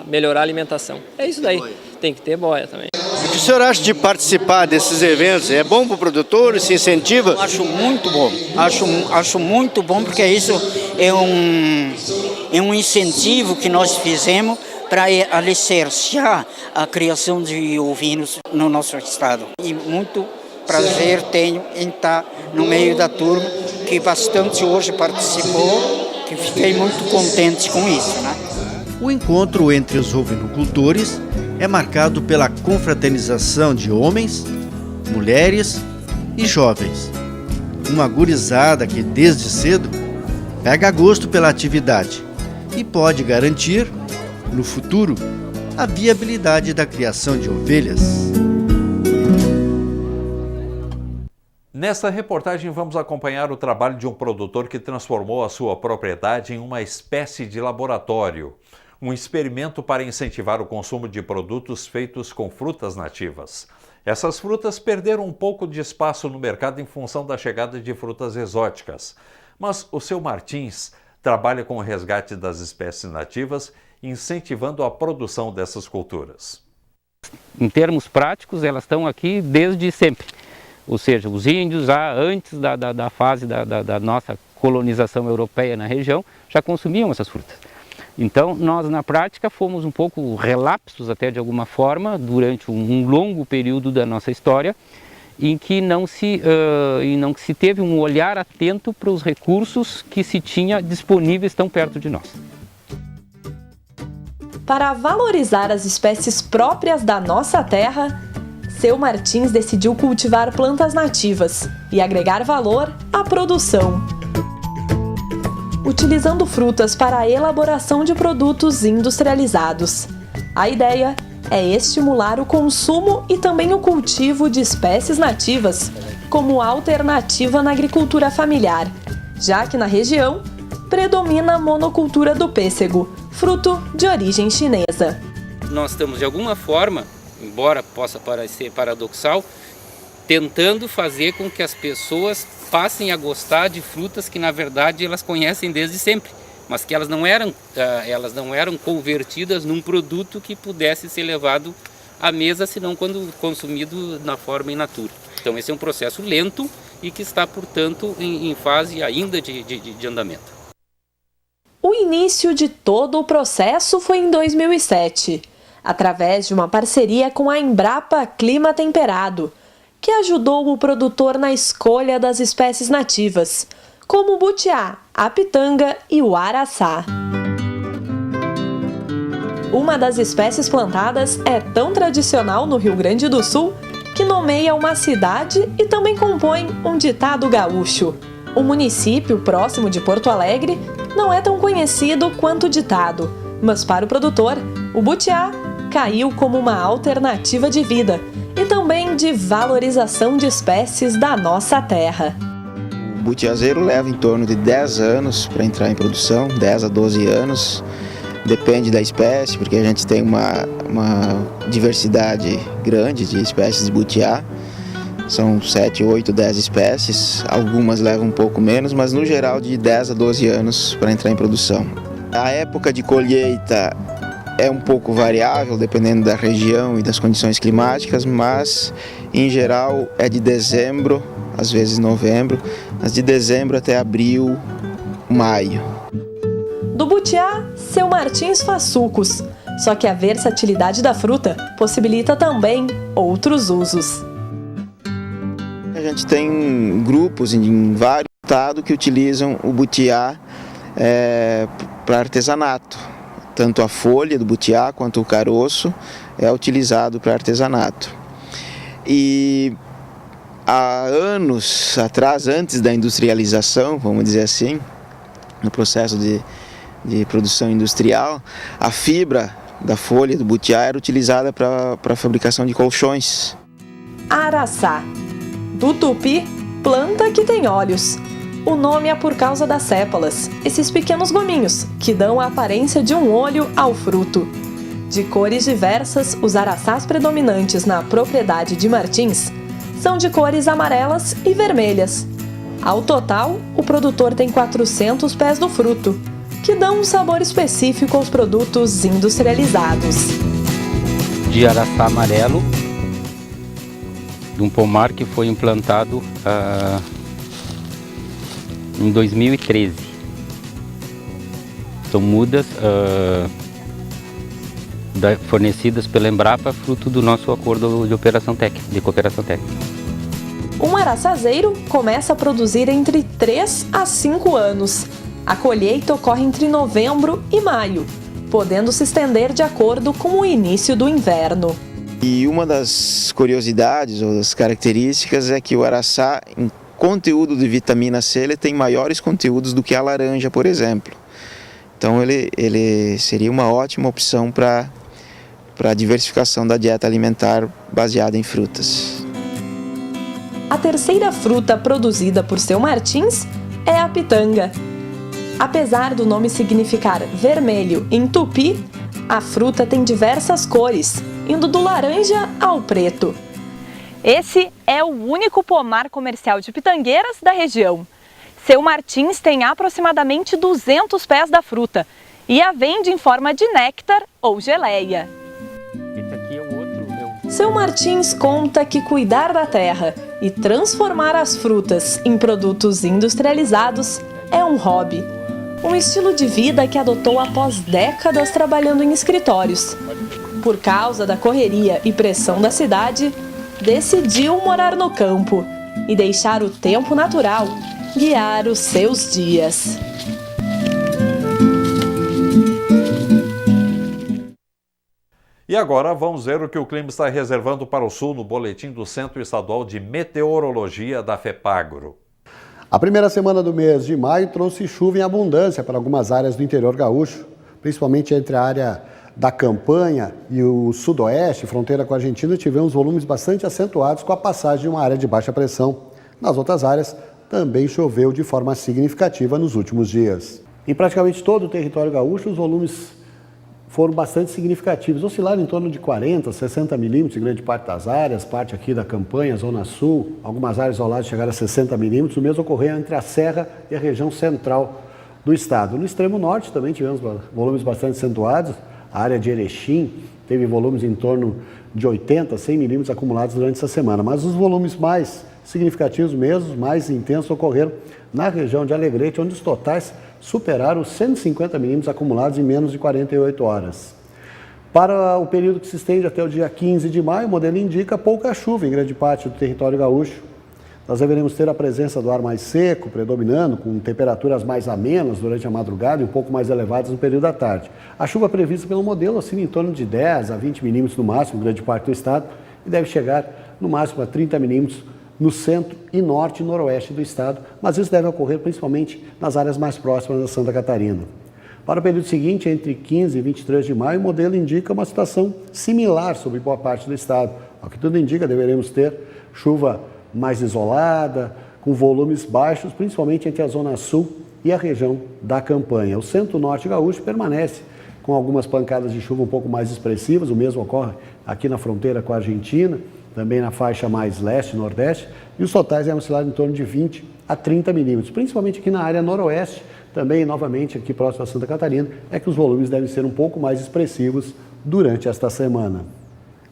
melhorar a alimentação. É isso daí, tem que ter boia também. que o senhor acha de participar desses eventos? É bom para o produtor? Se incentiva? Eu acho muito bom. Acho muito bom, porque isso é um incentivo que nós fizemos para alicerciar a criação de ovinos no nosso estado. E muito prazer tenho em estar no meio da turma, que bastante hoje participou, que fiquei muito contente com isso, né? O encontro entre os ovinocultores é marcado pela confraternização de homens, mulheres e jovens. Uma gurizada que desde cedo pega gosto pela atividade e pode garantir, no futuro, a viabilidade da criação de ovelhas. Nesta reportagem vamos acompanhar o trabalho de um produtor que transformou a sua propriedade em uma espécie de laboratório. Um experimento para incentivar o consumo de produtos feitos com frutas nativas. Essas frutas perderam um pouco de espaço no mercado em função da chegada de frutas exóticas. Mas o seu Martins trabalha com o resgate das espécies nativas, incentivando a produção dessas culturas. Em termos práticos, elas estão aqui desde sempre. Ou seja, os índios, já antes da fase da nossa colonização europeia na região, já consumiam essas frutas. Então, nós na prática fomos um pouco relapsos até de alguma forma, durante um longo período da nossa história, em que não se teve um olhar atento para os recursos que se tinha disponíveis tão perto de nós. Para valorizar as espécies próprias da nossa terra, seu Martins decidiu cultivar plantas nativas e agregar valor à produção, utilizando frutas para a elaboração de produtos industrializados. A ideia é estimular o consumo e também o cultivo de espécies nativas como alternativa na agricultura familiar, já que na região predomina a monocultura do pêssego, fruto de origem chinesa. Nós estamos de alguma forma, embora possa parecer paradoxal, tentando fazer com que as pessoas passem a gostar de frutas que na verdade elas conhecem desde sempre, mas que elas não eram convertidas num produto que pudesse ser levado à mesa, senão quando consumido na forma in natura. Então esse é um processo lento e que está, portanto, em fase ainda de andamento. O início de todo o processo foi em 2007, através de uma parceria com a Embrapa Clima Temperado, que ajudou o produtor na escolha das espécies nativas, como o butiá, a pitanga e o araçá. Uma das espécies plantadas é tão tradicional no Rio Grande do Sul que nomeia uma cidade e também compõe um ditado gaúcho. O município próximo de Porto Alegre não é tão conhecido quanto o ditado, mas para o produtor, o butiá caiu como uma alternativa de vida e também de valorização de espécies da nossa terra. O butiazeiro leva em torno de 10 anos para entrar em produção, 10 a 12 anos. Depende da espécie, porque a gente tem uma diversidade grande de espécies de butiá. São 7, 8, 10 espécies. Algumas levam um pouco menos, mas no geral de 10 a 12 anos para entrar em produção. A época de colheita é um pouco variável, dependendo da região e das condições climáticas, mas em geral é de dezembro, às vezes novembro, mas de dezembro até abril, maio. Do butiá, seu Martins faz sucos, só que a versatilidade da fruta possibilita também outros usos. A gente tem grupos em vários estados que utilizam o butiá para artesanato. Tanto a folha do butiá quanto o caroço é utilizado para artesanato. E há anos atrás, antes da industrialização, vamos dizer assim, no processo de produção industrial, a fibra da folha do butiá era utilizada para a fabricação de colchões. Araçá. Do tupi, planta que tem olhos. O nome é por causa das sépalas, esses pequenos gominhos, que dão a aparência de um olho ao fruto. De cores diversas, os araçás predominantes na propriedade de Martins são de cores amarelas e vermelhas. Ao total, o produtor tem 400 pés do fruto, que dão um sabor específico aos produtos industrializados. De araçá amarelo, de um pomar que foi implantado em 2013. São mudas fornecidas pela Embrapa, fruto do nosso acordo de cooperação técnica. Um araçazeiro começa a produzir entre 3 a 5 anos. A colheita ocorre entre novembro e maio, podendo se estender de acordo com o início do inverno. E uma das curiosidades ou das características é que o araçá, em conteúdo de vitamina C, ele tem maiores conteúdos do que a laranja, por exemplo. Então ele seria uma ótima opção para a diversificação da dieta alimentar baseada em frutas. A terceira fruta produzida por seu Martins é a pitanga. Apesar do nome significar vermelho em tupi, a fruta tem diversas cores, indo do laranja ao preto. Esse é o único pomar comercial de pitangueiras da região. Seu Martins tem aproximadamente 200 pés da fruta e a vende em forma de néctar ou geleia. Seu Martins conta que cuidar da terra e transformar as frutas em produtos industrializados é um hobby. Um estilo de vida que adotou após décadas trabalhando em escritórios. Por causa da correria e pressão da cidade, decidiu morar no campo e deixar o tempo natural guiar os seus dias. E agora vamos ver o que o clima está reservando para o sul no boletim do Centro Estadual de Meteorologia da FEPAGRO. A primeira semana do mês de maio trouxe chuva em abundância para algumas áreas do interior gaúcho, principalmente entre a área da Campanha e o sudoeste, fronteira com a Argentina, tivemos volumes bastante acentuados com a passagem de uma área de baixa pressão. Nas outras áreas, também choveu de forma significativa nos últimos dias. Em praticamente todo o território gaúcho, os volumes foram bastante significativos, oscilaram em torno de 40, 60 milímetros em grande parte das áreas, parte aqui da Campanha, Zona Sul, algumas áreas isoladas chegaram a 60 milímetros, o mesmo ocorreu entre a Serra e a região central do estado. No extremo norte também tivemos volumes bastante acentuados, a área de Erechim teve volumes em torno de 80, 100 milímetros acumulados durante essa semana, mas os volumes mais significativos mesmo, mais intensos, ocorreram na região de Alegrete, onde os totais superaram os 150 milímetros acumulados em menos de 48 horas. Para o período que se estende até o dia 15 de maio, o modelo indica pouca chuva em grande parte do território gaúcho. Nós deveremos ter a presença do ar mais seco, predominando, com temperaturas mais amenas durante a madrugada e um pouco mais elevadas no período da tarde. A chuva prevista pelo modelo oscila em torno de 10 a 20 milímetros no máximo, em grande parte do estado, e deve chegar no máximo a 30 milímetros no centro e norte e noroeste do estado, mas isso deve ocorrer principalmente nas áreas mais próximas da Santa Catarina. Para o período seguinte, entre 15 e 23 de maio, o modelo indica uma situação similar sobre boa parte do estado. Ao que tudo indica, deveremos ter chuva mais isolada, com volumes baixos, principalmente entre a Zona Sul e a região da Campanha. O centro-norte gaúcho permanece com algumas pancadas de chuva um pouco mais expressivas, o mesmo ocorre aqui na fronteira com a Argentina, também na faixa mais leste e nordeste, e os totais devem oscilar em torno de 20 a 30 milímetros, principalmente aqui na área noroeste, também novamente aqui próximo da Santa Catarina, é que os volumes devem ser um pouco mais expressivos durante esta semana.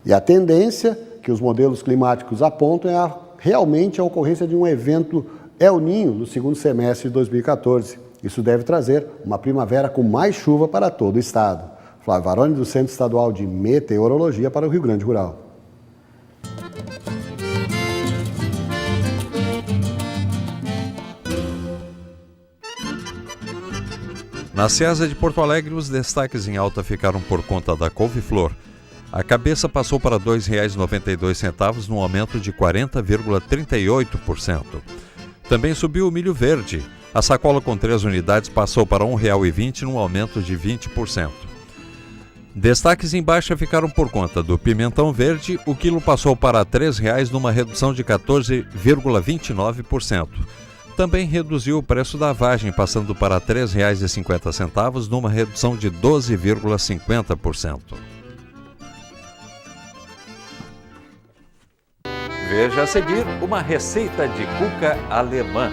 E a tendência que os modelos climáticos apontam é realmente a ocorrência de um evento El Niño no segundo semestre de 2014. Isso deve trazer uma primavera com mais chuva para todo o estado. Flávio Varoni, do Centro Estadual de Meteorologia para o Rio Grande Rural. Na Ceasa de Porto Alegre, os destaques em alta ficaram por conta da couve-flor. A cabeça passou para R$ 2,92, num aumento de 40,38%. Também subiu o milho verde. A sacola com 3 unidades passou para R$ 1,20, num aumento de 20%. Destaques em baixa ficaram por conta do pimentão verde. O quilo passou para R$ 3,00, numa redução de 14,29%. Também reduziu o preço da vagem, passando para R$ 3,50, numa redução de 12,50%. Veja a seguir uma receita de cuca alemã.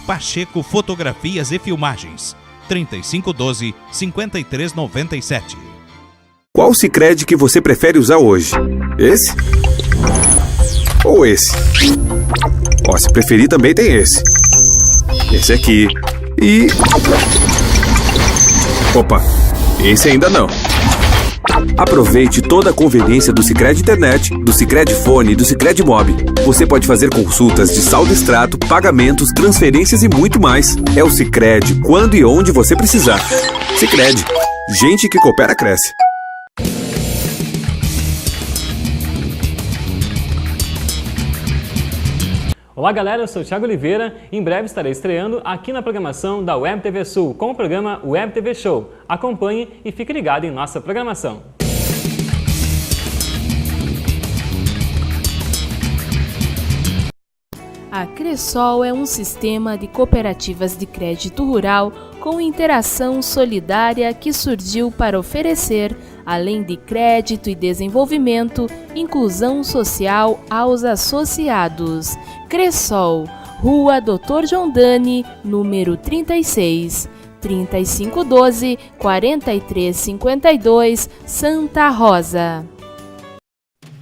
Pacheco Fotografias e Filmagens. 3512-5397. Qual Sicredi que você prefere usar hoje? Esse? Ou esse? Ó, se preferir também tem esse. Esse aqui. E... Opa, esse ainda não. Aproveite toda a conveniência do Sicredi Internet, do Sicredi Fone e do Sicredi Mob. Você pode fazer consultas de saldo extrato, pagamentos, transferências e muito mais. É o Sicredi quando e onde você precisar. Sicredi. Gente que coopera cresce. Olá galera, eu sou o Thiago Oliveira e em breve estarei estreando aqui na programação da Web TV Sul com o programa Web TV Show. Acompanhe e fique ligado em nossa programação. A Cressol é um sistema de cooperativas de crédito rural com interação solidária que surgiu para oferecer, além de crédito e desenvolvimento, inclusão social aos associados. Cressol, Rua Dr. João Dani, número 36, 3512-4352, Santa Rosa.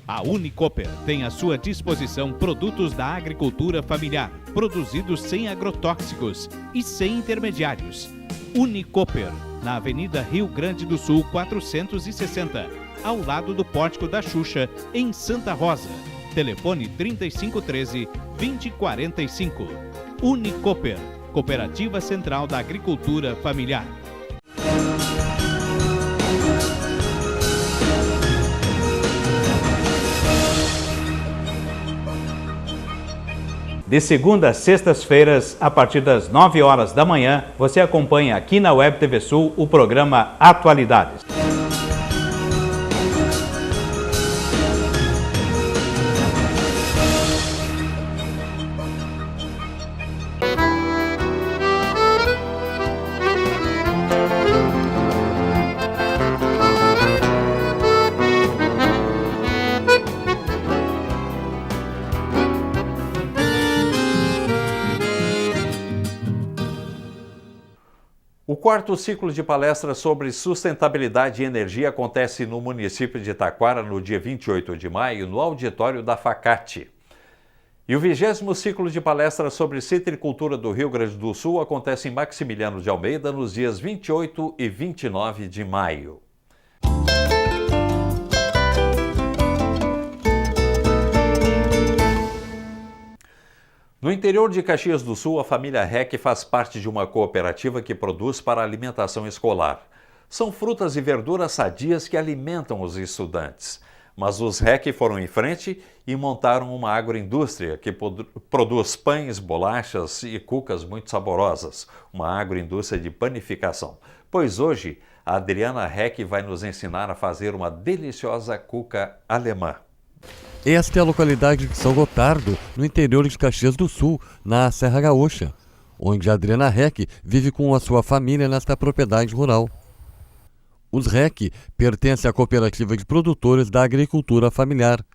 A Unicoper tem à sua disposição produtos da agricultura familiar, produzidos sem agrotóxicos e sem intermediários. Unicoper, na Avenida Rio Grande do Sul 460, ao lado do Pórtico da Xuxa, em Santa Rosa. Telefone 3513-2045. Unicoper, Cooperativa Central da Agricultura Familiar. De segunda a sextas-feiras, a partir das 9 horas da manhã, você acompanha aqui na Web TV Sul o programa Atualidades. O quarto ciclo de palestras sobre sustentabilidade e energia acontece no município de Taquara no dia 28 de maio, no auditório da Facate. E o 20º ciclo de palestras sobre citricultura do Rio Grande do Sul acontece em Maximiliano de Almeida nos dias 28 e 29 de maio. No interior de Caxias do Sul, a família REC faz parte de uma cooperativa que produz para alimentação escolar. São frutas e verduras sadias que alimentam os estudantes. Mas os REC foram em frente e montaram uma agroindústria que produz pães, bolachas e cucas muito saborosas. Uma agroindústria de panificação. Pois hoje, a Adriana REC vai nos ensinar a fazer uma deliciosa cuca alemã. Esta é a localidade de São Gotardo, no interior de Caxias do Sul, na Serra Gaúcha, onde a Adriana REC vive com a sua família nesta propriedade rural. Os REC pertencem à cooperativa de produtores da agricultura familiar,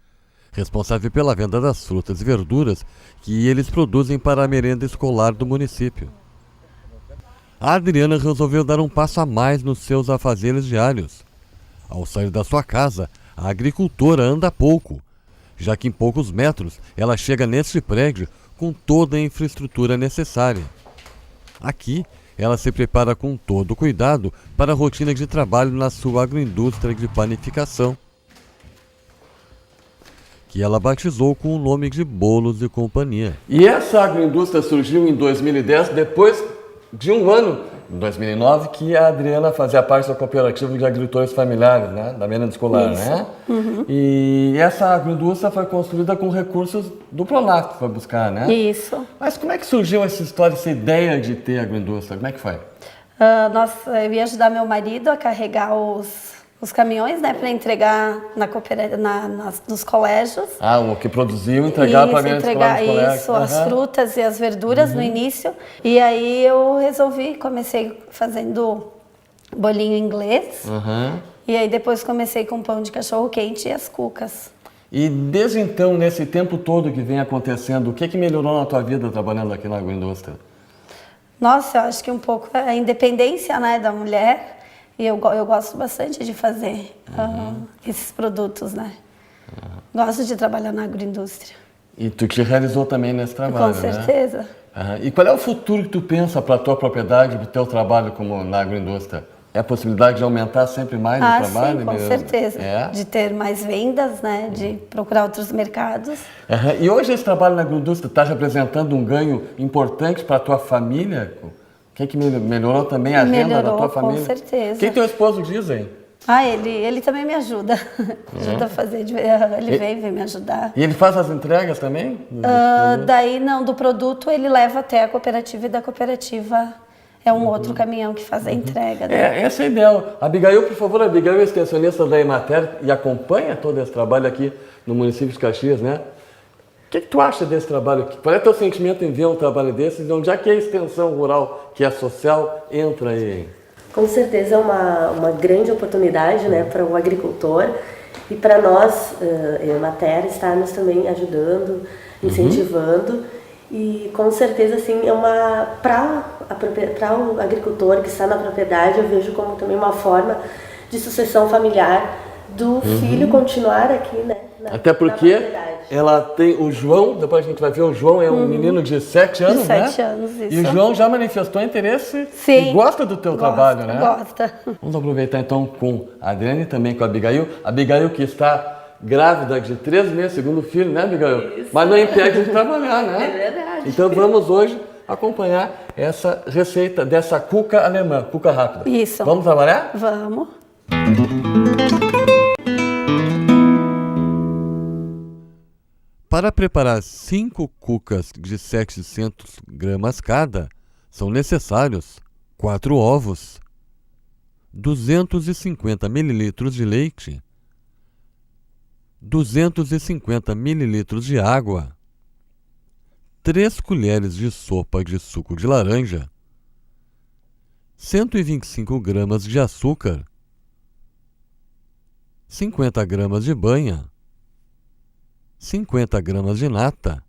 responsável pela venda das frutas e verduras que eles produzem para a merenda escolar do município. A Adriana resolveu dar um passo a mais nos seus afazeres diários. Ao sair da sua casa, a agricultora anda pouco, já que em poucos metros ela chega neste prédio com toda a infraestrutura necessária. Aqui, ela se prepara com todo o cuidado para a rotina de trabalho na sua agroindústria de panificação, que ela batizou com o nome de Bolos e Companhia. E essa agroindústria surgiu em 2010, depois de um ano, em 2009, que a Adriana fazia parte da cooperativa de agricultores familiares, né, da merenda escolar, Isso. né? Uhum. E essa agroindústria foi construída com recursos do Pronaf, que foi buscar, né? Isso. Mas como é que surgiu essa história, essa ideia de ter agroindústria? Como é que foi? Eu ia ajudar meu marido a carregar os caminhões, né, para entregar nos colégios. Ah, o que produziu, entregar para a merenda escolar nos colégios. Isso, as frutas e as verduras no início. E aí eu comecei fazendo bolinho inglês. E aí depois comecei com pão de cachorro quente e as cucas. E desde então, nesse tempo todo que vem acontecendo, o que melhorou na tua vida trabalhando aqui na agroindústria? Nossa, eu acho que um pouco a independência, né, da mulher. E eu gosto bastante de fazer esses produtos, né? Gosto de trabalhar na agroindústria. E tu te realizou também nesse trabalho, Com certeza. Né? E qual é o futuro que tu pensa para a tua propriedade, para o teu trabalho como na agroindústria? É a possibilidade de aumentar sempre mais o trabalho? Sim, com certeza. De ter mais vendas, né? De procurar outros mercados. E hoje esse trabalho na agroindústria está representando um ganho importante para a tua família? O que melhorou também a renda da tua família? Com certeza. O que teu esposo diz aí? Ele também me ajuda. Ajuda a fazer. Ele vem me ajudar. E ele faz as entregas também? Daí não, do produto ele leva até a cooperativa e da cooperativa é um outro caminhão que faz a entrega. Né? Essa é a ideia. Abigail, por favor, Abigail é extensionista da Emater e acompanha todo esse trabalho aqui no município de Caxias, né? O que tu acha desse trabalho aqui? Qual é o teu sentimento em ver um trabalho desses? Onde é que a extensão rural, que é social, entra aí? Com certeza é uma grande oportunidade, né, para o agricultor e para nós, Emater, estarmos também ajudando, incentivando. E com certeza assim, para o agricultor que está na propriedade, eu vejo como também uma forma de sucessão familiar do filho continuar aqui, né? Até porque ela tem o João, depois a gente vai ver, o João é um menino de 7 anos, né? 7 anos, isso. E o João já manifestou interesse e gosta do teu trabalho, né? Gosta. Vamos aproveitar então com a Adriane e também com a Abigail. Abigail que está grávida de 3 meses, segundo filho, né, Abigail? Isso. Mas não impede de trabalhar, né? É verdade. Então vamos hoje acompanhar essa receita dessa cuca alemã, cuca rápida. Isso. Vamos trabalhar? Vamos. Para preparar 5 cucas de 700 gramas cada, são necessários 4 ovos, 250 ml de leite, 250 ml de água, 3 colheres de sopa de suco de laranja, 125 gramas de açúcar, 50 gramas de banha, 50 gramas de nata,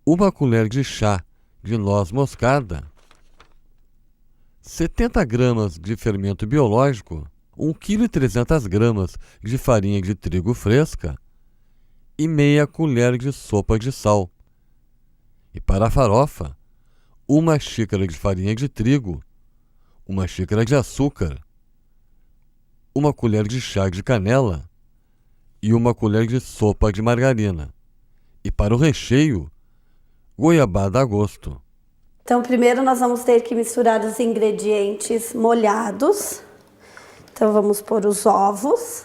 1 colher de chá de noz moscada, 70 gramas de fermento biológico, 1,3 kg de farinha de trigo fresca e meia colher de sopa de sal. E para a farofa, 1 xícara de farinha de trigo, 1 xícara de açúcar, 1 colher de chá de canela e 1 colher de sopa de margarina. E para o recheio, goiabada a gosto. Então, primeiro nós vamos ter que misturar os ingredientes molhados. Então, vamos pôr os ovos.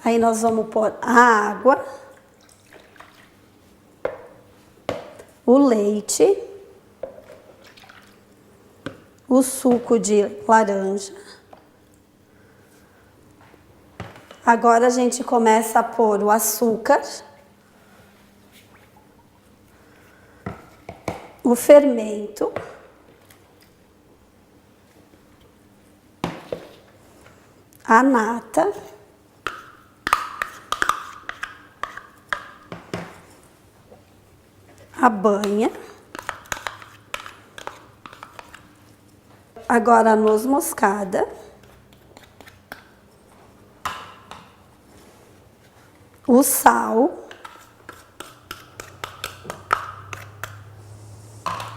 Aí nós vamos pôr a água, o leite, o suco de laranja. Agora a gente começa a pôr o açúcar, o fermento, a nata, a banha, agora a noz moscada, o sal.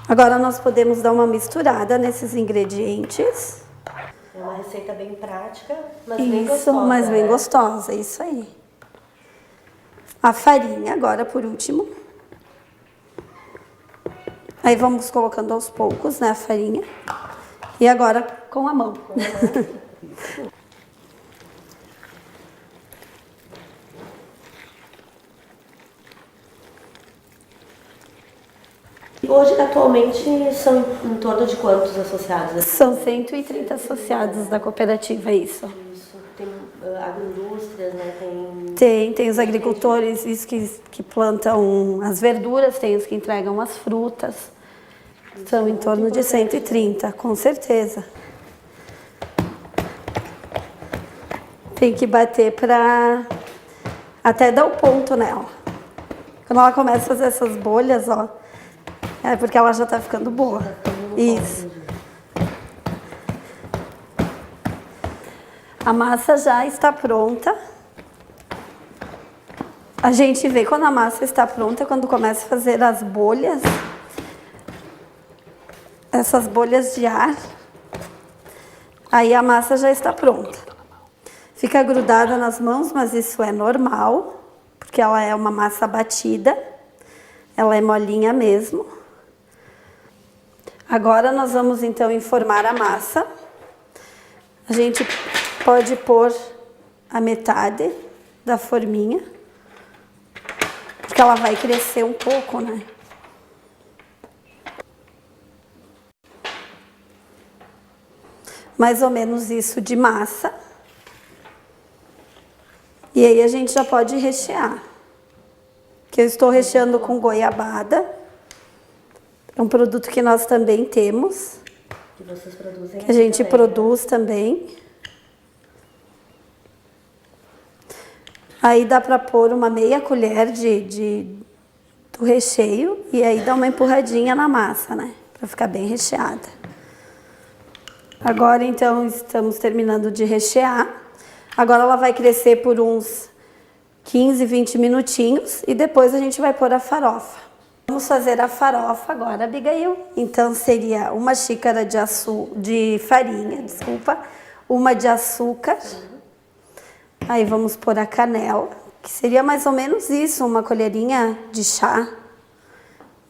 Agora nós podemos dar uma misturada nesses ingredientes. É uma receita bem prática, mas bem gostosa. Isso, mas bem gostosa, isso aí. A farinha agora por último. Aí vamos colocando aos poucos, né, a farinha. E agora com a mão. Hoje, atualmente, são em torno de quantos associados? São 130 associados da cooperativa, isso. Isso. Tem agroindústrias, né? Tem os agricultores isso que plantam as verduras, tem os que entregam as frutas. São em torno de 130, com certeza. Tem que bater para até dar o ponto nela. Quando ela começa a fazer essas bolhas, ó, É porque ela já está ficando boa. Isso. A massa já está pronta. A gente vê quando a massa está pronta, quando começa a fazer as bolhas. Essas bolhas de ar. Aí a massa já está pronta. Fica grudada nas mãos, mas isso é normal, porque ela é uma massa batida. Ela é molinha mesmo. Agora nós vamos então informar a massa. A gente pode pôr a metade da forminha, porque ela vai crescer um pouco, né? Mais ou menos isso de massa. E aí a gente já pode rechear. Que eu estou recheando com goiabada. É um produto que nós também temos. Que vocês produzem. Que a gente produz também. Aí dá para pôr uma meia colher do recheio. E aí dá uma empurradinha na massa, né? Para ficar bem recheada. Agora, então, estamos terminando de rechear. Agora ela vai crescer por uns 15, 20 minutinhos e depois a gente vai pôr a farofa. Vamos fazer a farofa agora, Abigail. Então, seria uma xícara de farinha, uma de açúcar. Aí vamos pôr a canela, que seria mais ou menos isso, uma colherinha de chá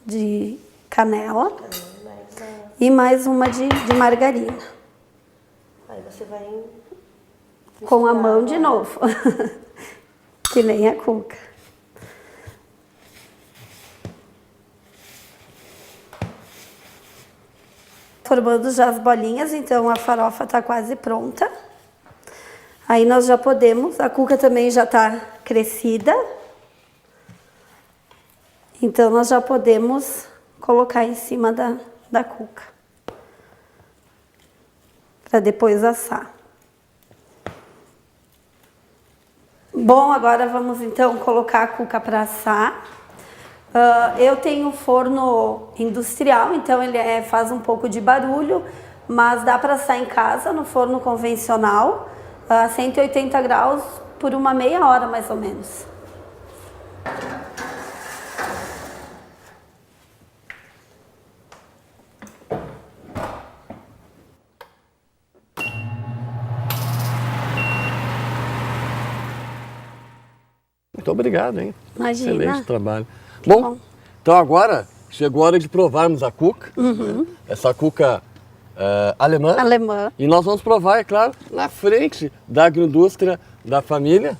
de canela. E mais uma de margarina. Aí você vai com a mão de novo, que nem a cuca. Formando já as bolinhas, então a farofa está quase pronta. Aí nós já podemos, a cuca também já está crescida. Então nós já podemos colocar em cima da cuca. Para depois assar. Bom, agora vamos então colocar a cuca para assar. Eu tenho um forno industrial, então ele faz um pouco de barulho, mas dá para assar em casa, no forno convencional, a 180 graus por uma meia hora mais ou menos. Muito obrigado, hein? Imagina. Excelente trabalho. Bom, então agora chegou a hora de provarmos a cuca. Uhum. Essa cuca alemã. Alemã. E nós vamos provar, é claro, na frente da agroindústria da família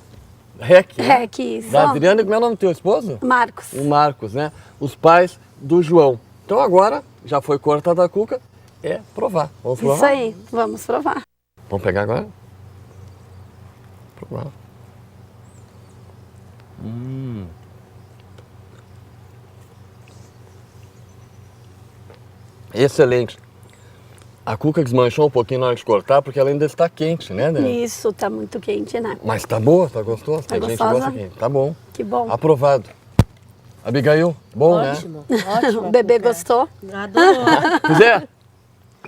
REC. Né? REC, isso. Da Adriana, e como é o nome do teu esposo? Marcos. O Marcos, né? Os pais do João. Então agora, já foi cortada a cuca, é provar. Vamos provar? Isso aí, vamos provar. Vamos pegar agora? Provar. Excelente. A cuca desmanchou um pouquinho na hora de cortar, porque ela ainda está quente, né, Dani? Isso, tá muito quente, né? Mas tá boa, tá gostosa? Tá Tem gente que gostosa? gosta quente. Tá bom. Que bom. Aprovado. Abigail, bom, Ótimo, né? ótimo. O bebê gostou? Adorou. Pois é.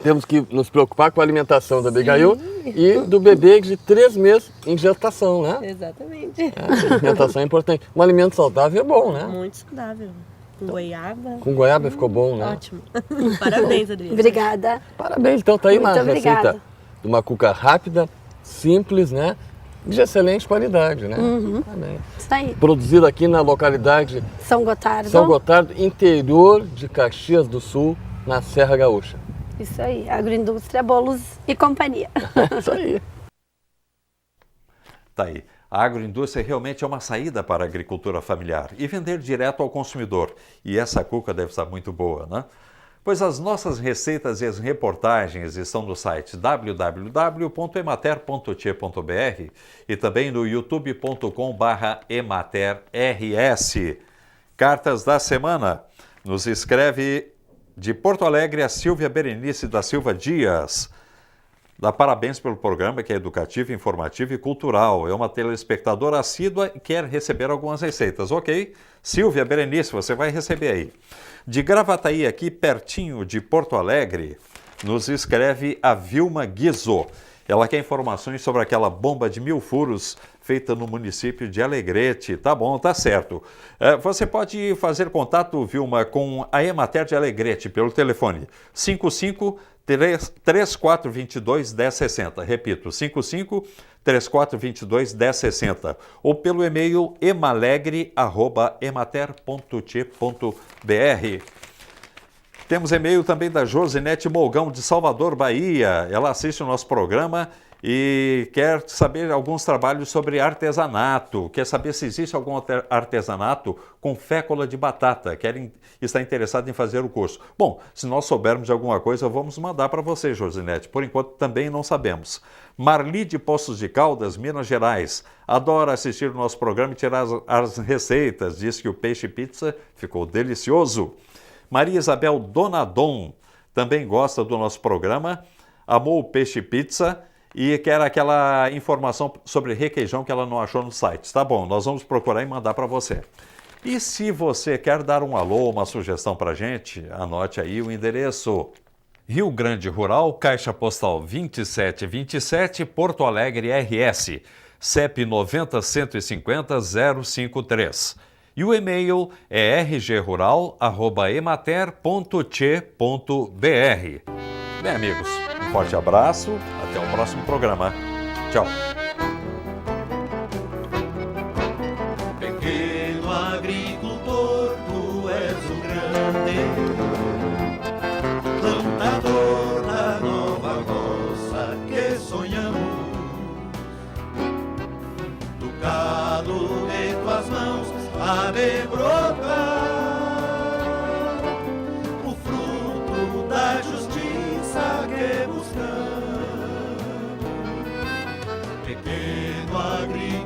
Temos que nos preocupar com a alimentação da Abigail e do bebê de 3 meses em gestação, né? Exatamente. A alimentação é importante. Um alimento saudável é bom, né? Muito saudável. Com goiaba. Com goiaba ficou bom, né? Ótimo. Parabéns, Adriana. Obrigada. Parabéns, então tá aí Muito uma obrigada. receita de uma cuca rápida, simples, né? De excelente qualidade, né? Uhum. Parabéns. Isso aí. Produzida aqui na localidade São Gotardo. São Gotardo, interior de Caxias do Sul, na Serra Gaúcha. Isso aí, agroindústria, bolos e companhia. Isso aí. Tá aí. A agroindústria realmente é uma saída para a agricultura familiar e vender direto ao consumidor. E essa cuca deve estar muito boa, né? Pois as nossas receitas e as reportagens estão no site www.emater.te.br e também no youtube.com/ematerrs. Cartas da semana. Nos escreve de Porto Alegre a Silvia Berenice da Silva Dias. Dá parabéns pelo programa, que é educativo, informativo e cultural. É uma telespectadora assídua e quer receber algumas receitas. Ok? Silvia Berenice, você vai receber aí. De Gravataí, aqui pertinho de Porto Alegre, nos escreve a Vilma Guizzo. Ela quer informações sobre aquela bomba de 1000 furos feita no município de Alegrete. Tá bom, tá certo. Você pode fazer contato, Vilma, com a Emater de Alegrete pelo telefone 55-3422-1060. Repito, 55-3422-1060. Ou pelo e-mail emalegre@emater.t.br. Temos e-mail também da Josinete Molgão, de Salvador, Bahia. Ela assiste o nosso programa e quer saber alguns trabalhos sobre artesanato. Quer saber se existe algum artesanato com fécula de batata. Está interessado em fazer o curso. Bom, se nós soubermos de alguma coisa, vamos mandar para você, Josinete. Por enquanto, também não sabemos. Marli de Poços de Caldas, Minas Gerais. Adora assistir o nosso programa e tirar as receitas. Diz que o peixe pizza ficou delicioso. Maria Isabel Donadon também gosta do nosso programa, amou o peixe pizza e quer aquela informação sobre requeijão que ela não achou no site. Tá bom, nós vamos procurar e mandar para você. E se você quer dar um alô, uma sugestão para a gente, anote aí o endereço. Rio Grande Rural, Caixa Postal 2727, Porto Alegre, RS, CEP 90150053. E o e-mail é rgrural@emater.t.br. Bem, amigos, um forte abraço, até o próximo programa. Tchau. Pequeno agricultor, tu és o grande plantador da nova roça que sonhamos. Do gado de tuas mãos a de brotar o fruto da justiça que buscamos. Pequeno agricultor,